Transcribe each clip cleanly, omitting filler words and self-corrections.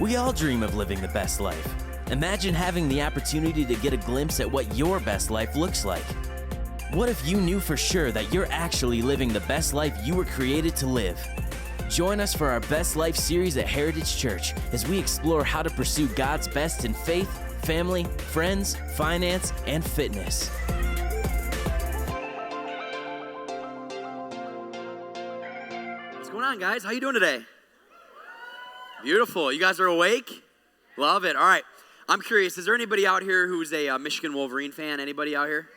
We all dream of living the best life. Imagine having the opportunity to get a glimpse at what your best life looks like. What if you knew for sure that you're actually living the best life you were created to live? Join us for our Best Life series at Heritage Church as we explore how to pursue God's best in faith, family, friends, finance, and fitness. What's going on, guys? How you doing today? Beautiful. You guys are awake? Love it. All right. I'm curious, is there anybody out here who's a Michigan Wolverine fan? Anybody out here?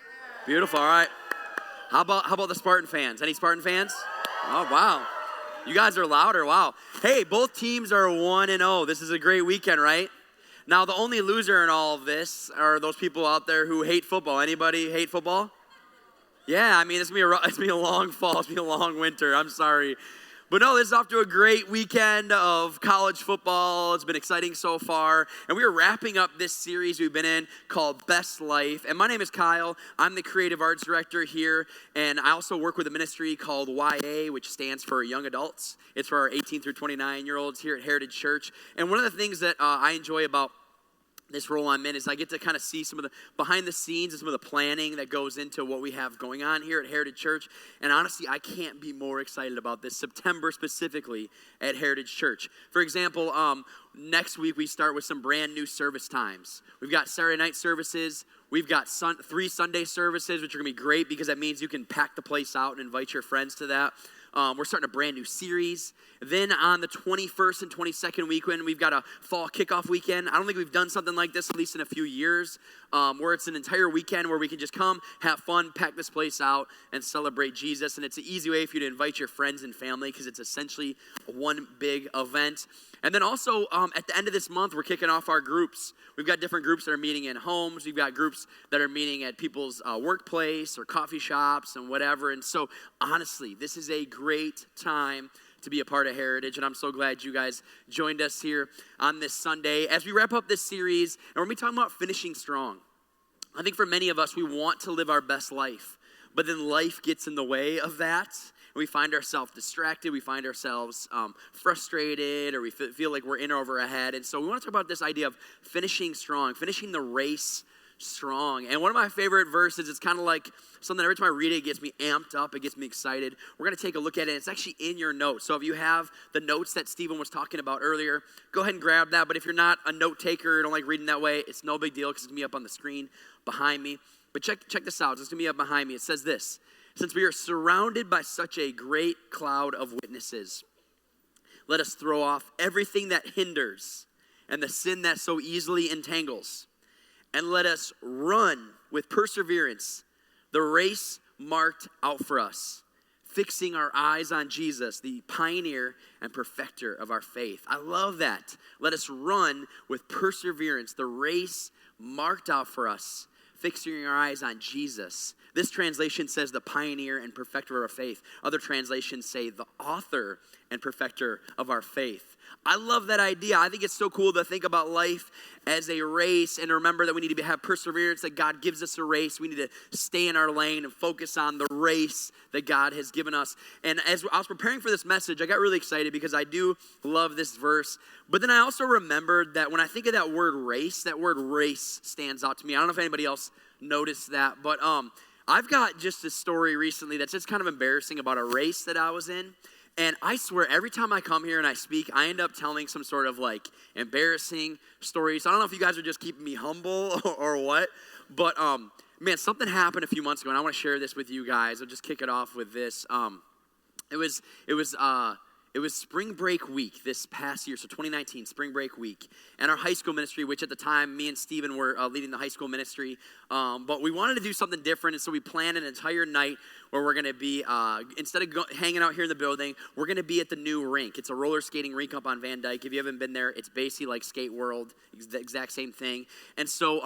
Beautiful. All right. How about the Spartan fans? Any Spartan fans? Oh, wow. You guys are louder. Wow. Hey, both teams are 1-0. This is a great weekend, right? Now, the only loser in all of this are those people out there who hate football. Anybody hate football? Yeah, I mean, it's going to be a long fall. It's going to be a long winter. I'm sorry. But no, this is off to a great weekend of college football. It's been exciting so far. And we are wrapping up this series we've been in called Best Life. And my name is Kyle. I'm the creative arts director here. And I also work with a ministry called YA, which stands for Young Adults. It's for our 18 through 29-year-olds here at Heritage Church. And one of the things that I enjoy about this role I'm in is I get to kind of see some of the behind the scenes and some of the planning that goes into what we have going on here at Heritage Church. And honestly, I can't be more excited about this September specifically at Heritage Church. For example, next week we start with some brand new service times. We've got Saturday night services. We've got 3 Sunday services, which are going to be great because that means you can pack the place out and invite your friends to that. We're starting a brand new series. Then on the 21st and 22nd weekend, we've got a fall kickoff weekend. I don't think we've done something like this, at least in a few years, where it's an entire weekend where we can just come, have fun, pack this place out, and celebrate Jesus. And it's an easy way for you to invite your friends and family because it's essentially one big event. And then also, at the end of this month, we're kicking off our groups. We've got different groups that are meeting in homes. We've got groups that are meeting at people's workplace or coffee shops and whatever. And so, honestly, this is a great time to be a part of Heritage, and I'm so glad you guys joined us here on this Sunday. As we wrap up this series, and we're going to be talking about finishing strong. I think for many of us, we want to live our best life, but then life gets in the way of that. We find ourselves distracted, we find ourselves frustrated, or we feel like we're in over our head. And so we want to talk about this idea of finishing strong, finishing the race strong. And one of my favorite verses, it's kind of like something every time I read it, it gets me amped up, it gets me excited. We're going to take a look at it. It's actually in your notes. So if you have the notes that Stephen was talking about earlier, go ahead and grab that. But if you're not a note taker or don't like reading that way, it's no big deal because it's going to be up on the screen behind me. But check this out. It's going to be up behind me. It says this: since we are surrounded by such a great cloud of witnesses, let us throw off everything that hinders and the sin that so easily entangles, and let us run with perseverance the race marked out for us, fixing our eyes on Jesus, the pioneer and perfecter of our faith. I love that. Let us run with perseverance the race marked out for us, fixing our eyes on Jesus. This translation says the pioneer and perfecter of our faith. Other translations say the author and perfecter of our faith. I love that idea. I think it's so cool to think about life as a race and remember that we need to have perseverance, that God gives us a race. We need to stay in our lane and focus on the race that God has given us. And as I was preparing for this message, I got really excited because I do love this verse. But then I also remembered that when I think of that word race stands out to me. I don't know if anybody else noticed that, but I've got just a story recently that's just kind of embarrassing about a race that I was in. And I swear, every time I come here and I speak, I end up telling some sort of like embarrassing story. So I don't know if you guys are just keeping me humble or what. But man, something happened a few months ago, and I want to share this with you guys. I'll just kick it off with this. It was spring break week this past year, so 2019, spring break week. And our high school ministry, which at the time, me and Stephen were leading the high school ministry. But we wanted to do something different, and so we planned an entire night where we're going to be, instead of hanging out here in the building, we're going to be at the new rink. It's a roller skating rink up on Van Dyke. If you haven't been there, it's basically like Skate World, the exact same thing. And so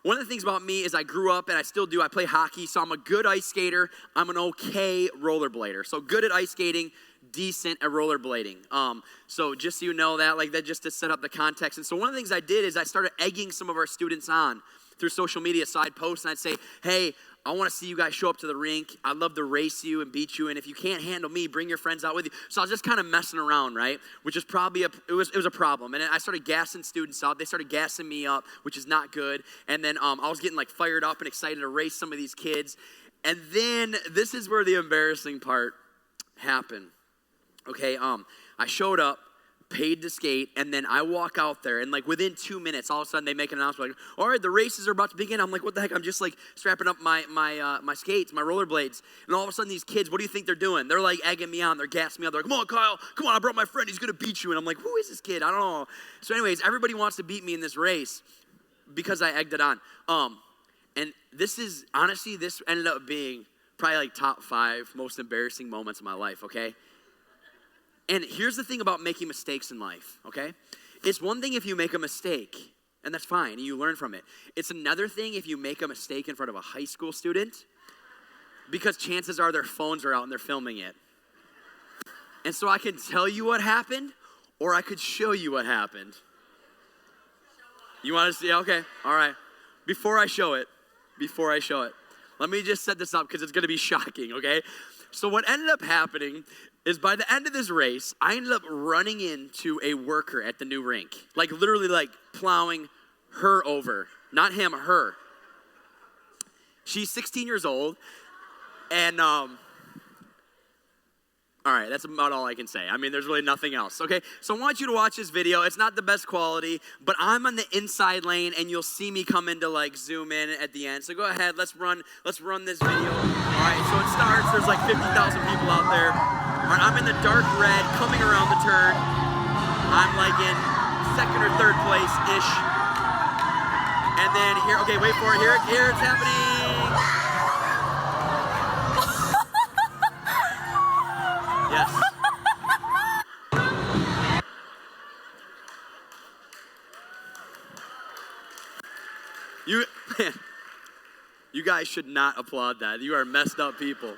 one of the things about me is I grew up, and I still do, I play hockey, so I'm a good ice skater. I'm an okay rollerblader. So good at ice skating, decent at rollerblading. So just so you know that, like that, just to set up the context. And so one of the things I did is I started egging some of our students on through social media. So I'd post and I'd say, hey, I want to see you guys show up to the rink. I'd love to race you and beat you. And if you can't handle me, bring your friends out with you. So I was just kind of messing around, right? Which is probably it was a problem. And I started gassing students up. They started gassing me up, which is not good. And then I was getting like fired up and excited to race some of these kids. And then this is where the embarrassing part happened. Okay, I showed up, paid to skate, and then I walk out there, and like within 2 minutes, all of a sudden they make an announcement like, all right, the races are about to begin. I'm like, what the heck? I'm just like strapping up my skates, my rollerblades, and all of a sudden these kids, what do you think they're doing? They're like egging me on, they're gassing me up. They're like, come on, Kyle, come on, I brought my friend, he's gonna beat you. And I'm like, who is this kid? I don't know. So anyways, everybody wants to beat me in this race because I egged it on. And this ended up being probably like top 5 most embarrassing moments of my life, okay? And here's the thing about making mistakes in life, okay? It's one thing if you make a mistake, and that's fine, and you learn from it. It's another thing if you make a mistake in front of a high school student, because chances are their phones are out and they're filming it. And so I can tell you what happened, or I could show you what happened. You want to see? Okay, all right. Before I show it, let me just set this up because it's going to be shocking, okay? So what ended up happening is by the end of this race, I ended up running into a worker at the new rink. Like literally like plowing her over. Not him, her. She's 16 years old. And, all right, that's about all I can say. I mean, there's really nothing else, okay? So I want you to watch this video. It's not the best quality, but I'm on the inside lane, and you'll see me come in to, like, zoom in at the end. So go ahead, let's run this video. All right, so it starts. There's, like, 50,000 people out there. All right, I'm in the dark red, coming around the turn. I'm, like, in second or third place-ish. And then here, okay, wait for it. Here it's happening. Yes. You guys should not applaud that. You are messed up people.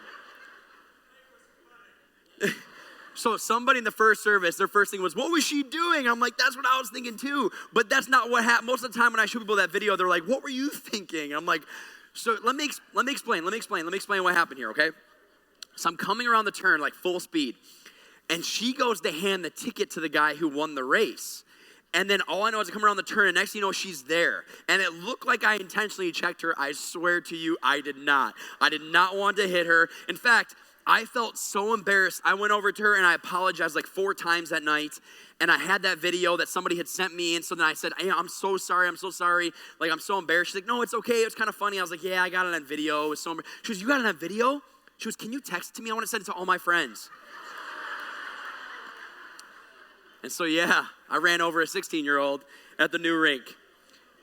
So somebody in the first service, their first thing was, what was she doing? I'm like, that's what I was thinking too. But that's not what happened. Most of the time when I show people that video, they're like, what were you thinking? And I'm like, so let me explain what happened here, okay? So I'm coming around the turn like full speed, and she goes to hand the ticket to the guy who won the race. And then all I know is I come around the turn, and next thing you know, she's there. And it looked like I intentionally checked her. I swear to you, I did not. I did not want to hit her. In fact, I felt so embarrassed. I went over to her, and I apologized like 4 times that night. And I had that video that somebody had sent me. And so then I said, hey, I'm so sorry. Like, I'm so embarrassed. She's like, no, it's okay. It was kind of funny. I was like, yeah, I got it on video. It was so embarrassed. She goes, you got it on video? She goes, can you text it to me? I want to send it to all my friends. And so, yeah, I ran over a 16-year-old at the new rink.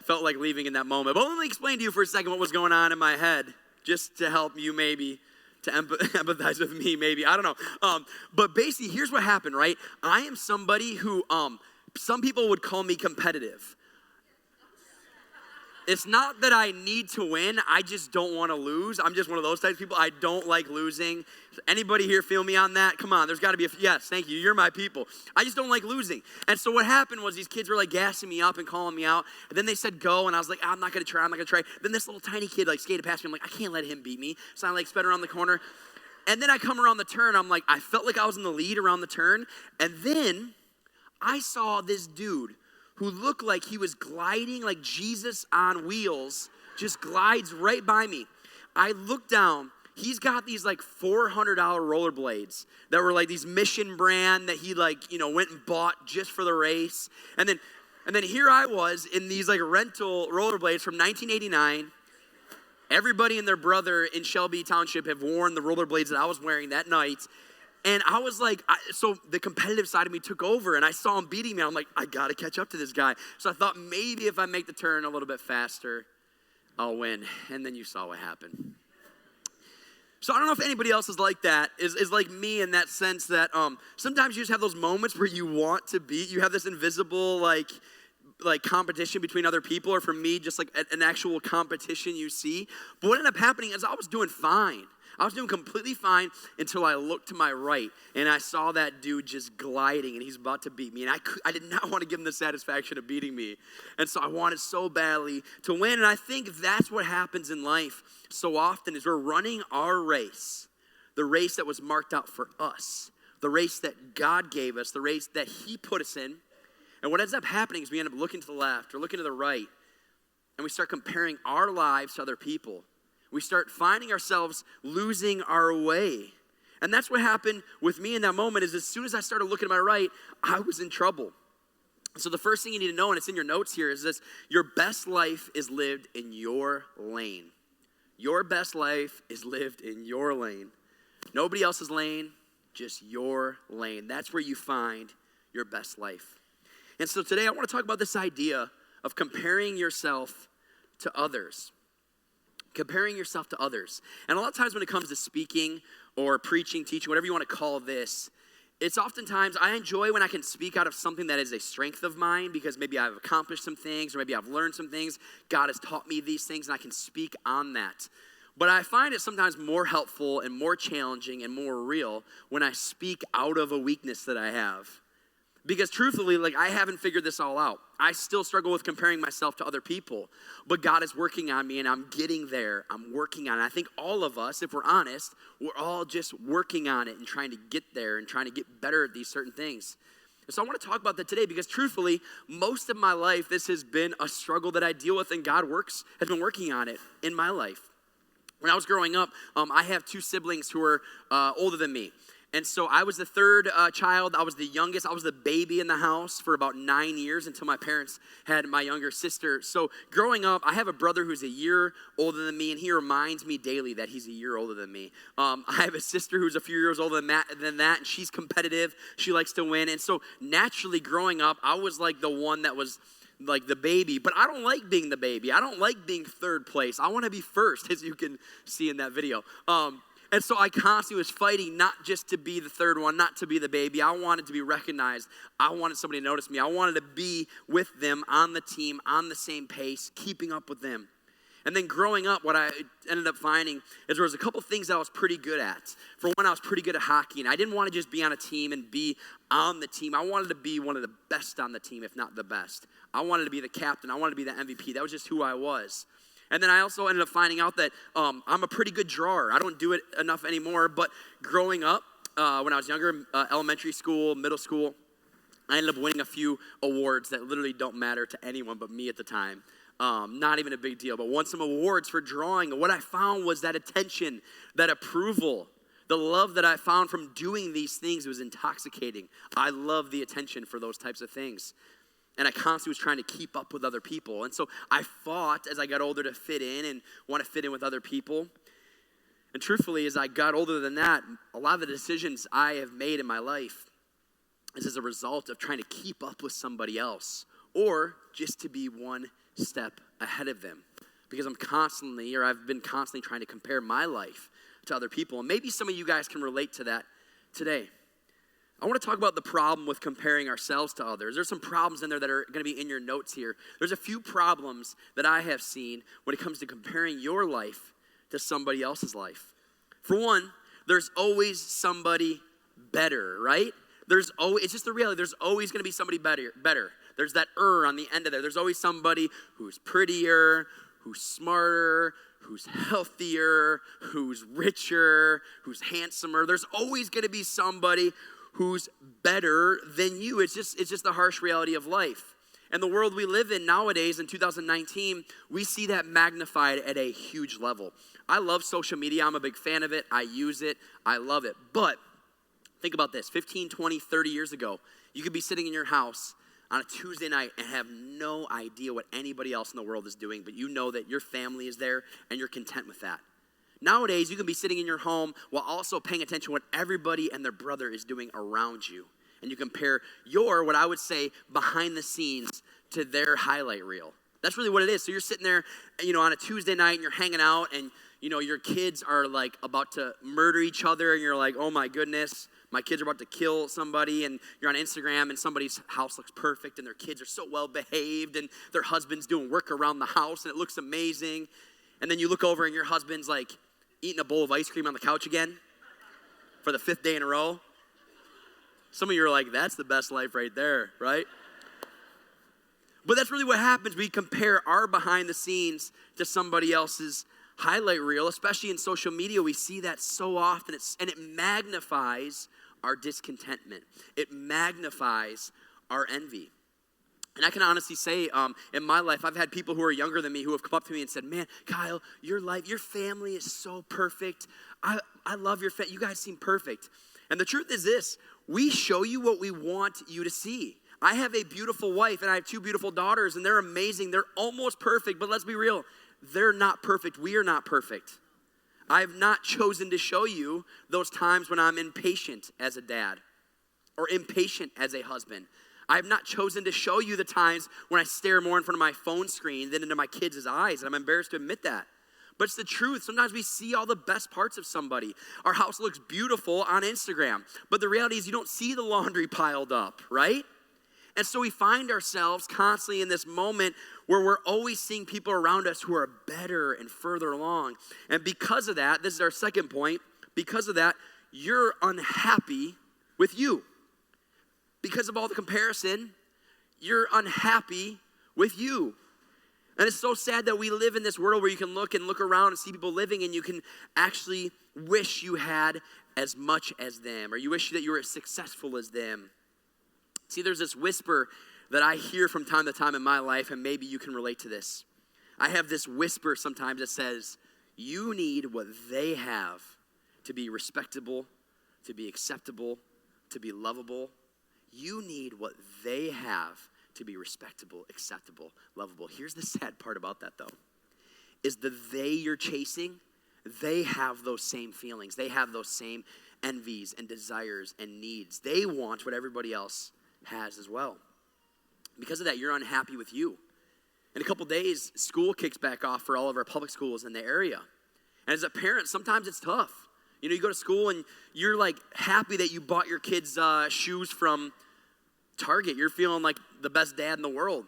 Felt like leaving in that moment. But let me explain to you for a second what was going on in my head, just to help you maybe, to empathize with me maybe. I don't know. But basically, here's what happened, right? I am somebody who, some people would call me competitive. It's not that I need to win. I just don't want to lose. I'm just one of those types of people. I don't like losing. Anybody here feel me on that? Come on, there's got to be yes, thank you. You're my people. I just don't like losing. And so what happened was these kids were like gassing me up and calling me out. And then they said go, and I was like, I'm not going to try. Then this little tiny kid like skated past me. I'm like, I can't let him beat me. So I like sped around the corner. And then I come around the turn. I'm like, I felt like I was in the lead around the turn. And then I saw this dude who looked like he was gliding like Jesus on wheels, just glides right by me. I look down. He's got these like $400 rollerblades that were like these Mission brand that he like, went and bought just for the race. And then here I was in these like rental rollerblades from 1989. Everybody and their brother in Shelby Township have worn the rollerblades that I was wearing that night. And I was like, so the competitive side of me took over, and I saw him beating me. I'm like, I got to catch up to this guy. So I thought maybe if I make the turn a little bit faster, I'll win. And then you saw what happened. So I don't know if anybody else is like that, is like me in that sense that sometimes you just have those moments where you want to beat. You have this invisible like competition between other people, or for me, just like an actual competition you see. But what ended up happening is I was doing fine. I was doing completely fine until I looked to my right, and I saw that dude just gliding, and he's about to beat me. And I did not want to give him the satisfaction of beating me. And so I wanted so badly to win. And I think that's what happens in life so often is we're running our race, the race that was marked out for us, the race that God gave us, the race that he put us in. And what ends up happening is we end up looking to the left or looking to the right, and we start comparing our lives to other people. We start finding ourselves losing our way. And that's what happened with me in that moment is as soon as I started looking to my right, I was in trouble. So the first thing you need to know, and it's in your notes here, is this: your best life is lived in your lane. Your best life is lived in your lane. Nobody else's lane, just your lane. That's where you find your best life. And so today I want to talk about this idea of comparing yourself to others. Comparing yourself to others. And a lot of times when it comes to speaking or preaching, teaching, whatever you want to call this, it's oftentimes I enjoy when I can speak out of something that is a strength of mine because maybe I've accomplished some things or maybe I've learned some things. God has taught me these things and I can speak on that. But I find it sometimes more helpful and more challenging and more real when I speak out of a weakness that I have. Because truthfully, I haven't figured this all out. I still struggle with comparing myself to other people. But God is working on me and I'm getting there. I'm working on it. I think all of us, if we're honest, we're all just working on it and trying to get there and trying to get better at these certain things. And so I want to talk about that today because truthfully, most of my life, this has been a struggle that I deal with and God has been working on it in my life. When I was growing up, I have two siblings who are older than me. And so I was the third child. I was the youngest. I was the baby in the house for about 9 years until my parents had my younger sister. So growing up, I have a brother who's a year older than me, and he reminds me daily that he's a year older than me. I have a sister who's a few years older than that, and she's competitive. She likes to win. And so naturally growing up, I was like the one that was like the baby. But I don't like being the baby. I don't like being third place. I want to be first, as you can see in that video. And so I constantly was fighting not just to be the third one, not to be the baby. I wanted to be recognized. I wanted somebody to notice me. I wanted to be with them on the team, on the same pace, keeping up with them. And then growing up, what I ended up finding is there was a couple things that I was pretty good at. For one, I was pretty good at hockey, and I didn't want to just be on a team and be on the team. I wanted to be one of the best on the team, if not the best. I wanted to be the captain. I wanted to be the MVP. That was just who I was. And then I also ended up finding out that I'm a pretty good drawer. I don't do it enough anymore, but growing up, when I was younger, elementary school, middle school, I ended up winning a few awards that literally don't matter to anyone but me at the time. Not even a big deal, but won some awards for drawing. And what I found was that attention, that approval, the love that I found from doing these things was intoxicating. I love the attention for those types of things. And I constantly was trying to keep up with other people. And so I fought as I got older to fit in and want to fit in with other people. And truthfully, as I got older than that, a lot of the decisions I have made in my life is as a result of trying to keep up with somebody else or just to be one step ahead of them. Because I've been constantly trying to compare my life to other people. And maybe some of you guys can relate to that today. I want to talk about the problem with comparing ourselves to others. There's some problems in there that are going to be in your notes here. There's a few problems that I have seen when it comes to comparing your life to somebody else's life. For one, there's always somebody better, right? It's just the reality. There's always going to be somebody better. There's that on the end of there. There's always somebody who's prettier, who's smarter, who's healthier, who's richer, who's handsomer. There's always going to be somebody who's better than you. It's just the harsh reality of life. And the world we live in nowadays in 2019, we see that magnified at a huge level. I love social media. I'm a big fan of it. I use it. I love it. But think about this. 15, 20, 30 years ago, you could be sitting in your house on a Tuesday night and have no idea what anybody else in the world is doing, but you know that your family is there and you're content with that. Nowadays, you can be sitting in your home while also paying attention to what everybody and their brother is doing around you. And you compare your, what I would say, behind the scenes to their highlight reel. That's really what it is. So you're sitting there, on a Tuesday night and you're hanging out and, your kids are like about to murder each other and you're like, oh my goodness, my kids are about to kill somebody, and you're on Instagram and somebody's house looks perfect and their kids are so well behaved and their husband's doing work around the house and it looks amazing. And then you look over and your husband's like eating a bowl of ice cream on the couch again for the 5th day in a row. Some of you are like, that's the best life right there, right? But that's really what happens. We compare our behind the scenes to somebody else's highlight reel, especially in social media. We see that so often, and it magnifies our discontentment. It magnifies our envy. And I can honestly say, in my life, I've had people who are younger than me who have come up to me and said, man, Kyle, your life, your family is so perfect. I love your family. You guys seem perfect. And the truth is this, we show you what we want you to see. I have a beautiful wife and I have 2 beautiful daughters and they're amazing. They're almost perfect, but let's be real. They're not perfect. We are not perfect. I have not chosen to show you those times when I'm impatient as a dad or impatient as a husband. I have not chosen to show you the times when I stare more in front of my phone screen than into my kids' eyes, and I'm embarrassed to admit that. But it's the truth. Sometimes we see all the best parts of somebody. Our house looks beautiful on Instagram, but the reality is you don't see the laundry piled up, right? And so we find ourselves constantly in this moment where we're always seeing people around us who are better and further along. And because of that, this is our second point, because of that, you're unhappy with you. Because of all the comparison, you're unhappy with you. And it's so sad that we live in this world where you can look around and see people living and you can actually wish you had as much as them, or you wish that you were as successful as them. See, there's this whisper that I hear from time to time in my life, and maybe you can relate to this. I have this whisper sometimes that says, you need what they have to be respectable, to be acceptable, to be lovable. You need what they have to be respectable, acceptable, lovable. Here's the sad part about that, though, is the they you're chasing, they have those same feelings. They have those same envies and desires and needs. They want what everybody else has as well. Because of that, you're unhappy with you. In a couple days, school kicks back off for all of our public schools in the area. And as a parent, sometimes it's tough. You know, you go to school and you're like happy that you bought your kids shoes from Target. You're feeling like the best dad in the world.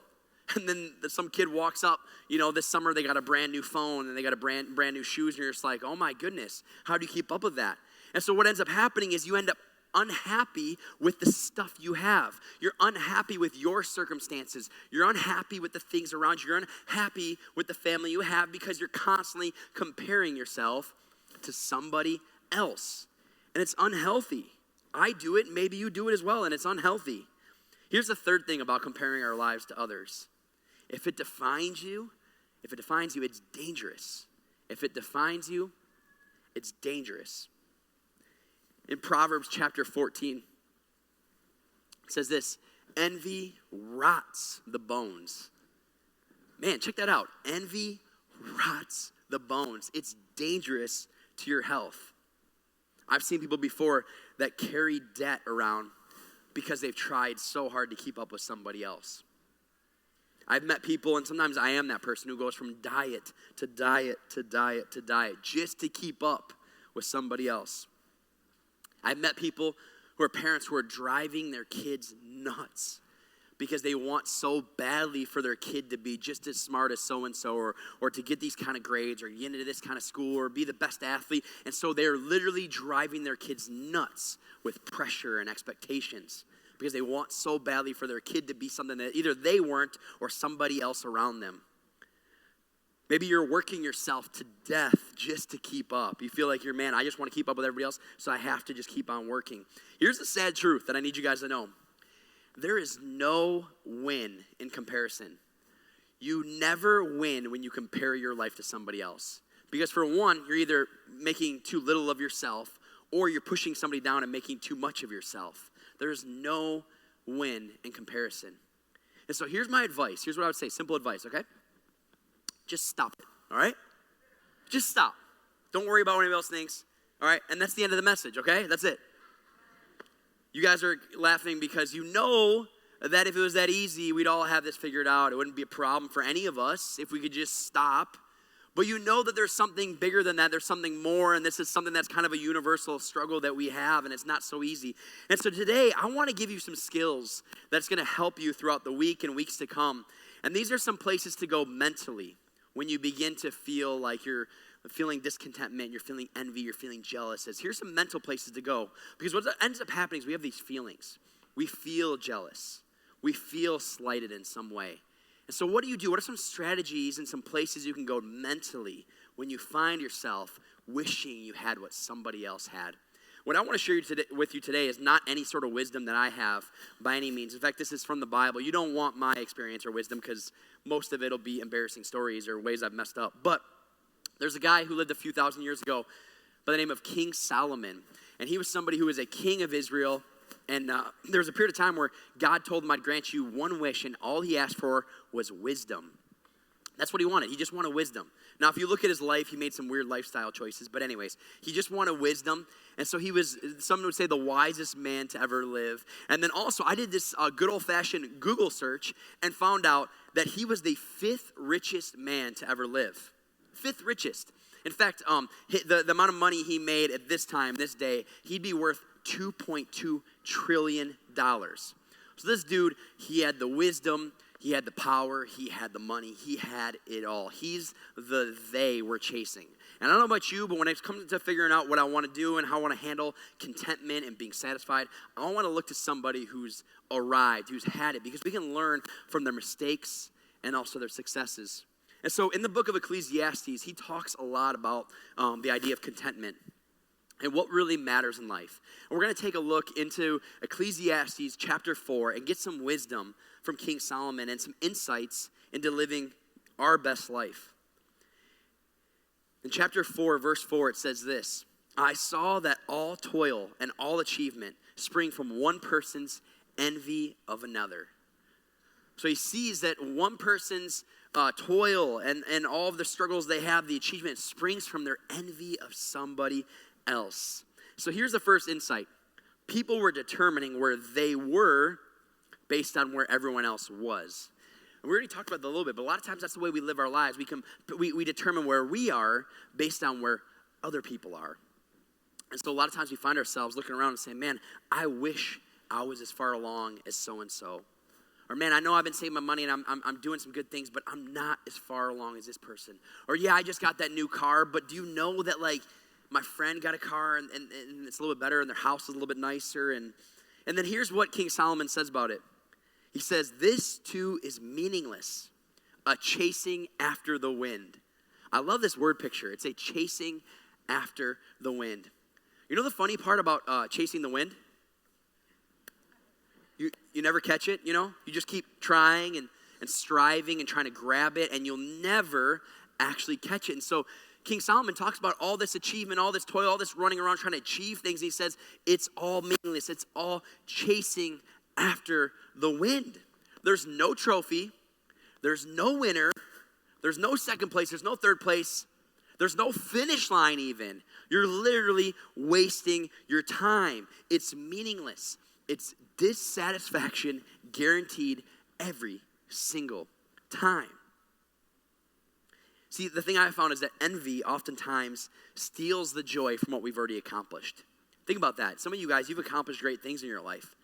And then some kid walks up, you know, this summer they got a brand new phone and they got a brand new shoes, and you're just like, oh my goodness, how do you keep up with that? And so what ends up happening is you end up unhappy with the stuff you have. You're unhappy with your circumstances. You're unhappy with the things around you. You're unhappy with the family you have because you're constantly comparing yourself to somebody else. And it's unhealthy. I do it, maybe you do it as well, and it's unhealthy. Here's the third thing about comparing our lives to others. If it defines you, it's dangerous. If it defines you, it's dangerous. In Proverbs chapter 14, it says this, envy rots the bones. Man, check that out. Envy rots the bones. It's dangerous to your health. I've seen people before that carry debt around because they've tried so hard to keep up with somebody else. I've met people, and sometimes I am that person who goes from diet to diet to diet to diet just to keep up with somebody else. I've met people who are parents who are driving their kids nuts because they want so badly for their kid to be just as smart as so-and-so or to get these kind of grades or get into this kind of school or be the best athlete. And so they're literally driving their kids nuts with pressure and expectations because they want so badly for their kid to be something that either they weren't or somebody else around them. Maybe you're working yourself to death just to keep up. You feel like man, I just want to keep up with everybody else, so I have to just keep on working. Here's the sad truth that I need you guys to know. There is no win in comparison. You never win when you compare your life to somebody else. Because for one, you're either making too little of yourself or you're pushing somebody down and making too much of yourself. There is no win in comparison. And so here's my advice. Here's what I would say, simple advice, okay? Just stop it, all right? Just stop. Don't worry about what anybody else thinks, all right? And that's the end of the message, okay? That's it. You guys are laughing because you know that if it was that easy, we'd all have this figured out. It wouldn't be a problem for any of us if we could just stop. But you know that there's something bigger than that. There's something more, and this is something that's kind of a universal struggle that we have, and it's not so easy. And so today, I want to give you some skills that's going to help you throughout the week and weeks to come. And these are some places to go mentally when you begin to feel like you're feeling discontentment, you're feeling envy, you're feeling jealous, here's some mental places to go. Because what ends up happening is we have these feelings. We feel jealous. We feel slighted in some way. And so what do you do? What are some strategies and some places you can go mentally when you find yourself wishing you had what somebody else had? What I want to share with you today is not any sort of wisdom that I have by any means. In fact, this is from the Bible. You don't want my experience or wisdom because most of it will be embarrassing stories or ways I've messed up. But there's a guy who lived a few thousand years ago by the name of King Solomon. And he was somebody who was a king of Israel. And there was a period of time where God told him, I'd grant you one wish, and all he asked for was wisdom. That's what he wanted. He just wanted wisdom. Now, if you look at his life, he made some weird lifestyle choices. But anyways, he just wanted wisdom. And so he was, some would say, the wisest man to ever live. And then also, I did this good old-fashioned Google search and found out that he was the 5th richest man to ever live. 5th richest. In fact, the amount of money he made at this time, this day, he'd be worth $2.2 trillion. So this dude, he had the wisdom, he had the power, he had the money, he had it all. He's the they we're chasing. And I don't know about you, but when it comes to figuring out what I want to do and how I want to handle contentment and being satisfied, I want to look to somebody who's arrived, who's had it, because we can learn from their mistakes and also their successes. And so in the book of Ecclesiastes, he talks a lot about the idea of contentment and what really matters in life. And we're going to take a look into Ecclesiastes chapter 4 and get some wisdom from King Solomon and some insights into living our best life. In chapter 4, verse 4, it says this: I saw that all toil and all achievement spring from one person's envy of another. So he sees that one person's toil and all of the struggles they have, the achievement, springs from their envy of somebody else. So here's the first insight. People were determining where they were based on where everyone else was. And we already talked about that a little bit, but a lot of times that's the way we live our lives. We determine where we are based on where other people are. And so a lot of times we find ourselves looking around and saying, man, I wish I was as far along as so-and-so. Or, man, I know I've been saving my money and I'm doing some good things, but I'm not as far along as this person. Or, yeah, I just got that new car, but do you know that, like, my friend got a car and it's a little bit better and their house is a little bit nicer. And then here's what King Solomon says about it. He says, this too is meaningless, a chasing after the wind. I love this word picture. It's a chasing after the wind. You know the funny part about chasing the wind? You never catch it, you know? You just keep trying and striving and trying to grab it, and you'll never actually catch it. And so King Solomon talks about all this achievement, all this toil, all this running around trying to achieve things. And he says it's all meaningless. It's all chasing after the wind. There's no trophy. There's no winner. There's no second place. There's no third place. There's no finish line even. You're literally wasting your time. It's meaningless. It's dissatisfaction guaranteed every single time. See, the thing I found is that envy oftentimes steals the joy from what we've already accomplished. Think about that. Some of you guys, you've accomplished great things in your life.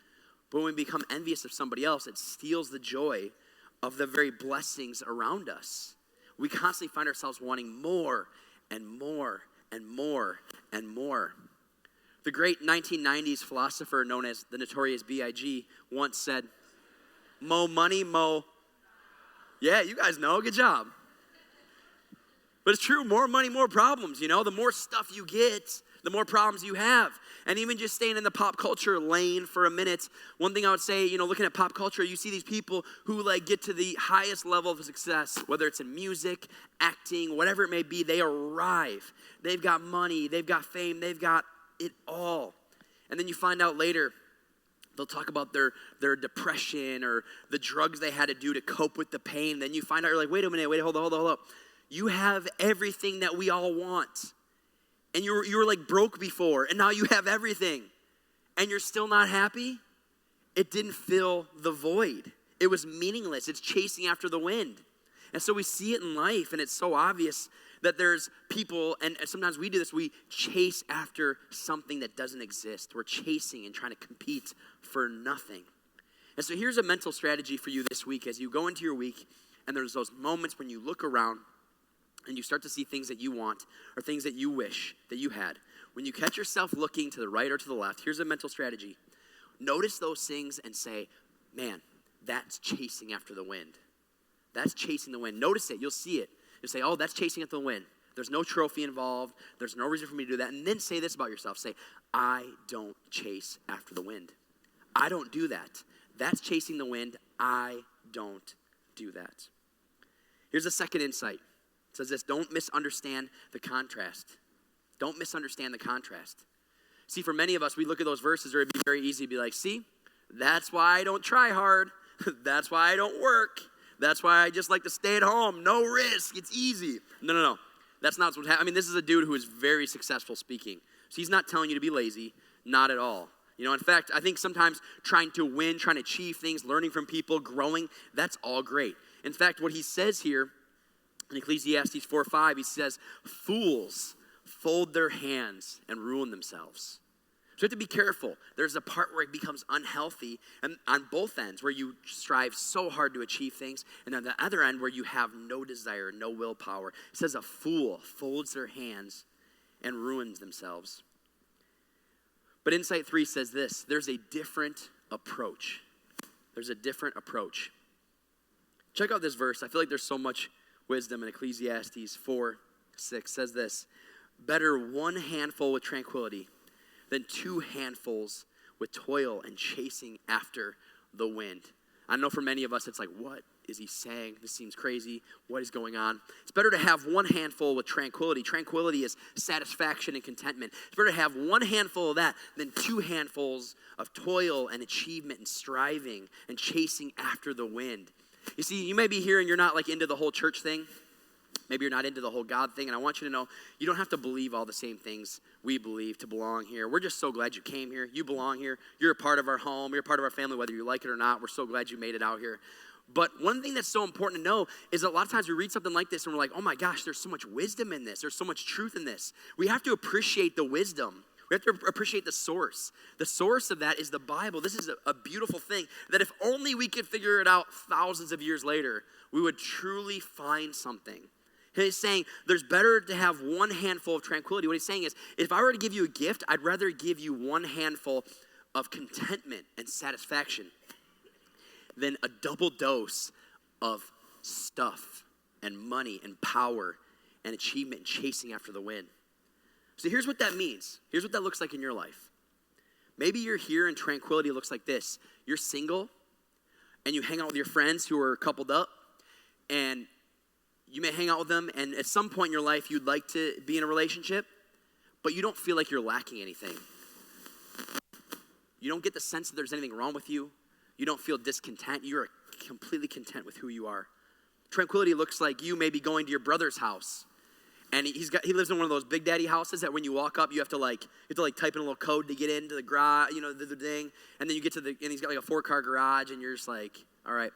But when we become envious of somebody else, it steals the joy of the very blessings around us. We constantly find ourselves wanting more and more and more and more. The great 1990s philosopher known as the Notorious B.I.G. once said, "Mo money, mo." Yeah, you guys know. Good job. But it's true, more money, more problems, you know? The more stuff you get, the more problems you have. And even just staying in the pop culture lane for a minute, one thing I would say, you know, looking at pop culture, you see these people who like get to the highest level of success, whether it's in music, acting, whatever it may be, they arrive. They've got money, they've got fame, they've got it all. And then you find out later, they'll talk about their depression or the drugs they had to do to cope with the pain. Then you find out, you're like, wait a minute, hold up. You have everything that we all want. And you were like broke before, and now you have everything. And you're still not happy? It didn't fill the void. It was meaningless. It's chasing after the wind. And so we see it in life, and it's so obvious that there's people, and sometimes we do this, we chase after something that doesn't exist. We're chasing and trying to compete for nothing. And so here's a mental strategy for you this week as you go into your week, and there's those moments when you look around and you start to see things that you want or things that you wish that you had, when you catch yourself looking to the right or to the left, here's a mental strategy. Notice those things and say, man, that's chasing after the wind. That's chasing the wind. Notice it. You'll see it. You'll say, oh, that's chasing after the wind. There's no trophy involved. There's no reason for me to do that. And then say this about yourself. Say, I don't chase after the wind. I don't do that. That's chasing the wind. I don't do that. Here's a second insight. It says this, don't misunderstand the contrast. Don't misunderstand the contrast. See, for many of us, we look at those verses, or it'd be very easy to be like, see, that's why I don't try hard. That's why I don't work. That's why I just like to stay at home. No risk. It's easy. No. That's not what's happening. I mean, this is a dude who is very successful speaking. So he's not telling you to be lazy. Not at all. In fact, I think sometimes trying to win, trying to achieve things, learning from people, growing, that's all great. In fact, what he says here in Ecclesiastes 4:5, he says, fools fold their hands and ruin themselves. So you have to be careful. There's a part where it becomes unhealthy, and on both ends, where you strive so hard to achieve things, and on the other end where you have no desire, no willpower. It says a fool folds their hands and ruins themselves. But Insight 3 says this, there's a different approach. There's a different approach. Check out this verse. I feel like there's so much wisdom in Ecclesiastes 4:6 says this, better one handful with tranquility than two handfuls with toil and chasing after the wind. I know for many of us, it's like, what is he saying? This seems crazy. What is going on? It's better to have one handful with tranquility. Tranquility is satisfaction and contentment. It's better to have one handful of that than two handfuls of toil and achievement and striving and chasing after the wind. You see, you may be here and you're not like into the whole church thing. Maybe you're not into the whole God thing, and I want you to know you don't have to believe all the same things we believe to belong here. We're just so glad you came here. You belong here. You're a part of our home. You're a part of our family, whether you like it or not. We're so glad you made it out here. But one thing that's so important to know is that a lot of times we read something like this and we're like, oh my gosh, there's so much wisdom in this. There's so much truth in this. We have to appreciate the wisdom. We have to appreciate the source. The source of that is the Bible. This is a beautiful thing that if only we could figure it out thousands of years later, we would truly find something. He's saying there's better to have one handful of tranquility. What he's saying is, if I were to give you a gift, I'd rather give you one handful of contentment and satisfaction than a double dose of stuff and money and power and achievement and chasing after the wind. So here's what that means. Here's what that looks like in your life. Maybe you're here and tranquility looks like this. You're single and you hang out with your friends who are coupled up, and you may hang out with them, and at some point in your life, you'd like to be in a relationship, but you don't feel like you're lacking anything. You don't get the sense that there's anything wrong with you. You don't feel discontent. You're completely content with who you are. Tranquility looks like you maybe going to your brother's house, and he lives in one of those big daddy houses that when you walk up, you have to type in a little code to get into the garage, the thing, and then you get to and he's got like a 4-car garage, and you're just like, all right.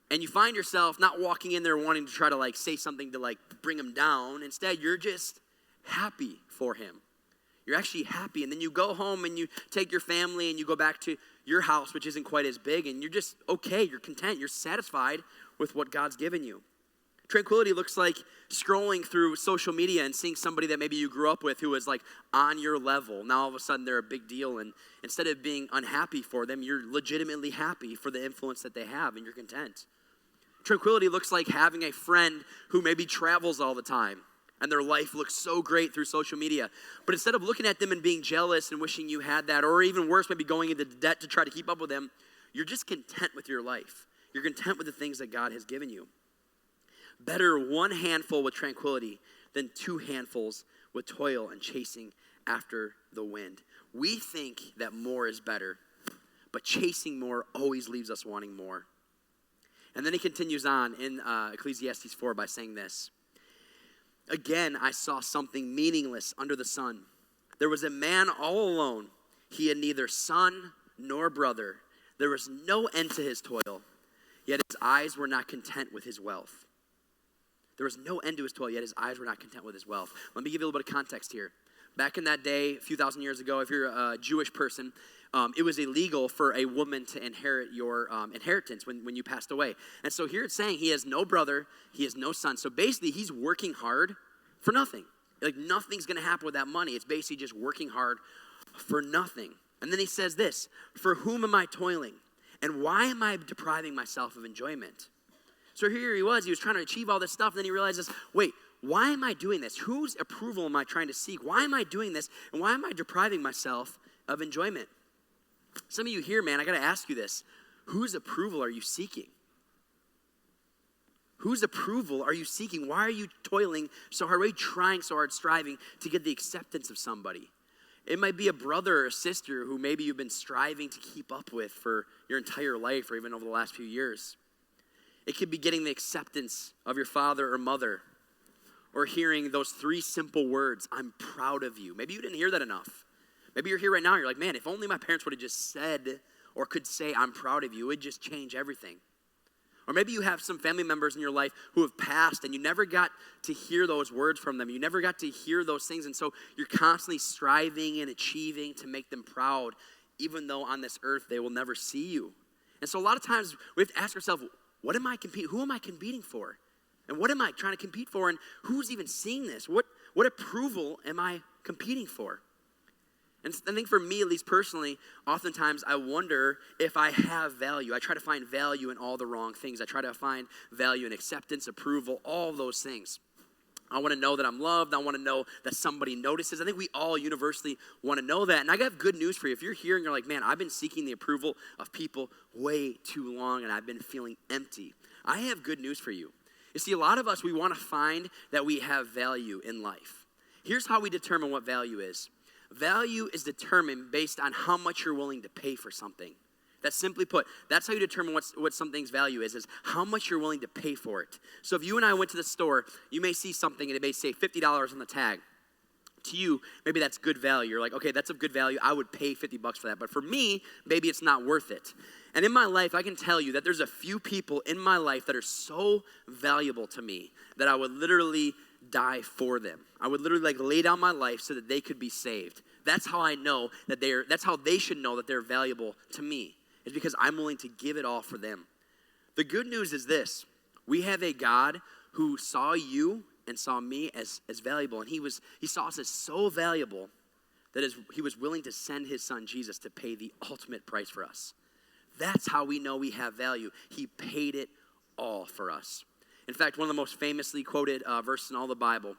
And you find yourself not walking in there wanting to try to say something to bring him down. Instead, you're just happy for him. You're actually happy. And then you go home and you take your family and you go back to your house, which isn't quite as big. And you're just okay. You're content. You're satisfied with what God's given you. Tranquility looks like scrolling through social media and seeing somebody that maybe you grew up with who is on your level. Now all of a sudden they're a big deal. And instead of being unhappy for them, you're legitimately happy for the influence that they have and you're content. Tranquility looks like having a friend who maybe travels all the time and their life looks so great through social media. But instead of looking at them and being jealous and wishing you had that, or even worse, maybe going into debt to try to keep up with them, you're just content with your life. You're content with the things that God has given you. Better one handful with tranquility than two handfuls with toil and chasing after the wind. We think that more is better, but chasing more always leaves us wanting more. And then he continues on in Ecclesiastes 4 by saying this. Again, I saw something meaningless under the sun. There was a man all alone. He had neither son nor brother. There was no end to his toil, yet his eyes were not content with his wealth. There was no end to his toil, yet his eyes were not content with his wealth. Let me give you a little bit of context here. Back in that day, a few thousand years ago, if you're a Jewish person, it was illegal for a woman to inherit your inheritance when you passed away. And so here it's saying he has no brother, he has no son. So basically, he's working hard for nothing. Like nothing's going to happen with that money. It's basically just working hard for nothing. And then he says this, for whom am I toiling? And why am I depriving myself of enjoyment? So here he was trying to achieve all this stuff, and then he realizes, wait, why am I doing this? Whose approval am I trying to seek? Why am I doing this? And why am I depriving myself of enjoyment? Some of you here, man, I got to ask you this. Whose approval are you seeking? Whose approval are you seeking? Why are you toiling so hard? Why are you trying so hard, striving to get the acceptance of somebody? It might be a brother or a sister who maybe you've been striving to keep up with for your entire life or even over the last few years. It could be getting the acceptance of your father or mother, or hearing those 3 simple words, I'm proud of you. Maybe you didn't hear that enough. Maybe you're here right now and you're like, man, if only my parents would have just said or could say, I'm proud of you, it would just change everything. Or maybe you have some family members in your life who have passed and you never got to hear those words from them. You never got to hear those things. And so you're constantly striving and achieving to make them proud, even though on this earth they will never see you. And so a lot of times we have to ask ourselves, who am I competing for? And what am I trying to compete for? And who's even seeing this? What approval am I competing for? And I think for me, at least personally, oftentimes I wonder if I have value. I try to find value in all the wrong things. I try to find value in acceptance, approval, all those things. I want to know that I'm loved. I want to know that somebody notices. I think we all universally want to know that. And I got good news for you. If you're here and you're like, man, I've been seeking the approval of people way too long and I've been feeling empty, I have good news for you. You see, a lot of us, we want to find that we have value in life. Here's how we determine what value is. Value is determined based on how much you're willing to pay for something. That's simply put, that's how you determine what something's value is how much you're willing to pay for it. So if you and I went to the store, you may see something and it may say $50 on the tag. To you, maybe that's good value. You're like, okay, that's a good value. I would pay $50 for that. But for me, maybe it's not worth it. And in my life, I can tell you that there's a few people in my life that are so valuable to me that I would literally die for them. I would literally lay down my life so that they could be saved. That's how I know that that's how they should know that they're valuable to me. It's because I'm willing to give it all for them. The good news is this. We have a God who saw you and saw me as valuable. And he saw us as so valuable that he was willing to send his son Jesus to pay the ultimate price for us. That's how we know we have value. He paid it all for us. In fact, one of the most famously quoted verses in all the Bible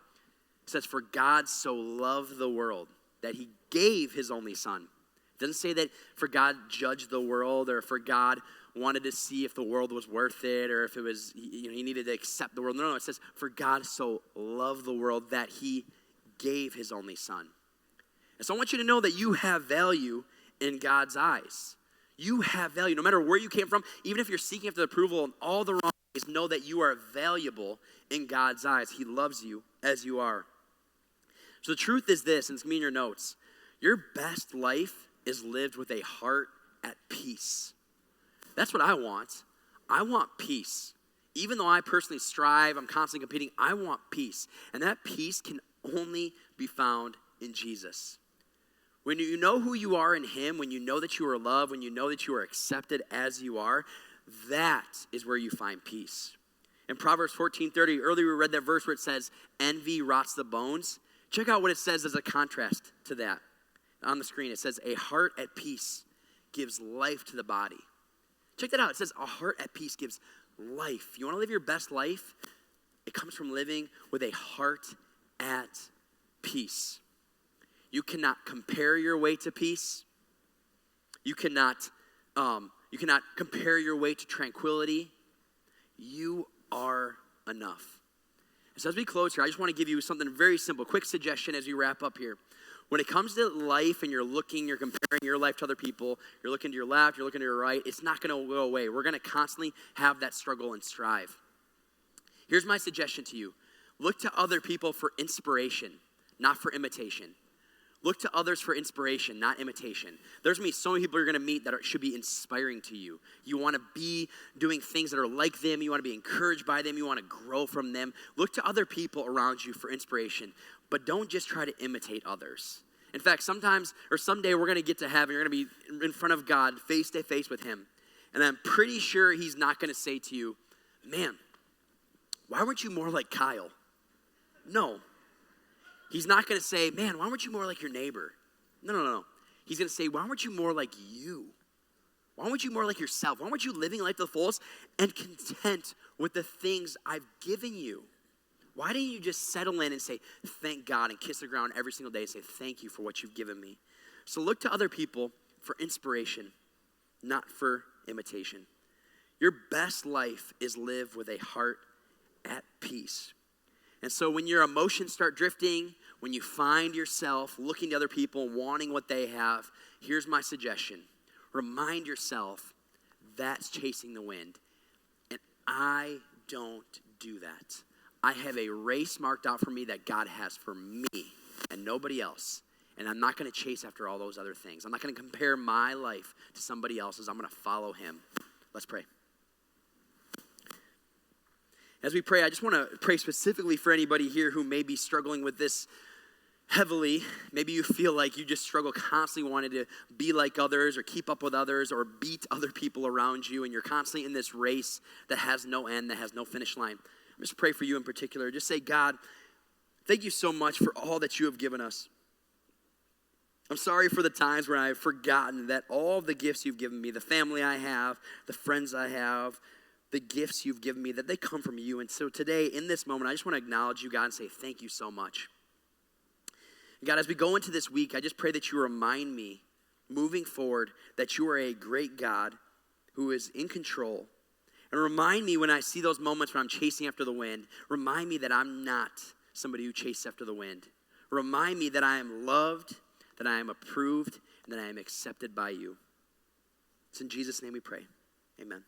says, for God so loved the world that he gave his only son. It doesn't say that for God judged the world or for God wanted to see if the world was worth it or if it was, he needed to accept the world. No, it says for God so loved the world that he gave his only son. And so I want you to know that you have value in God's eyes. You have value. No matter where you came from, even if you're seeking after the approval in all the wrong ways, know that you are valuable in God's eyes. He loves you as you are. So the truth is this, and it's going to be in your notes. Your best life is lived with a heart at peace. That's what I want. I want peace. Even though I personally strive, I'm constantly competing, I want peace. And that peace can only be found in Jesus. When you know who you are in him, when you know that you are loved, when you know that you are accepted as you are, that is where you find peace. In Proverbs 14:30, earlier we read that verse where it says, envy rots the bones. Check out what it says as a contrast to that. On the screen, it says, a heart at peace gives life to the body. Check that out. It says, a heart at peace gives life. You want to live your best life? It comes from living with a heart at peace. You cannot compare your way to peace. You cannot compare your way to tranquility. You are enough. So as we close here, I just want to give you something very simple, quick suggestion as we wrap up here. When it comes to life and you're comparing your life to other people, you're looking to your left, you're looking to your right, it's not going to go away. We're going to constantly have that struggle and strive. Here's my suggestion to you. Look to other people for inspiration, not for imitation. Look to others for inspiration, not imitation. There's going to be so many people you're going to meet that should be inspiring to you. You want to be doing things that are like them. You want to be encouraged by them. You want to grow from them. Look to other people around you for inspiration, but don't just try to imitate others. In fact, sometimes or someday we're going to get to heaven. You're going to be in front of God face to face with him. And I'm pretty sure he's not going to say to you, man, why weren't you more like Kyle? No. He's not going to say, man, why weren't you more like your neighbor? No. He's going to say, why weren't you more like you? Why weren't you more like yourself? Why weren't you living life to the fullest and content with the things I've given you? Why didn't you just settle in and say, thank God, and kiss the ground every single day and say, thank you for what you've given me? So look to other people for inspiration, not for imitation. Your best life is lived with a heart at peace. And so when your emotions start drifting, when you find yourself looking to other people, wanting what they have, here's my suggestion. Remind yourself that's chasing the wind. And I don't do that. I have a race marked out for me that God has for me and nobody else. And I'm not going to chase after all those other things. I'm not going to compare my life to somebody else's. I'm going to follow him. Let's pray. As we pray, I just want to pray specifically for anybody here who may be struggling with this heavily. Maybe you feel like you just struggle constantly wanting to be like others or keep up with others or beat other people around you, and you're constantly in this race that has no end, that has no finish line. I just pray for you in particular. Just say, God, thank you so much for all that you have given us. I'm sorry for the times where I've forgotten that all the gifts you've given me, the family I have, the friends I have, the gifts you've given me, that they come from you. And so today, in this moment, I just want to acknowledge you, God, and say thank you so much. God, as we go into this week, I just pray that you remind me, moving forward, that you are a great God who is in control. And remind me when I see those moments when I'm chasing after the wind, remind me that I'm not somebody who chases after the wind. Remind me that I am loved, that I am approved, and that I am accepted by you. It's in Jesus' name we pray. Amen.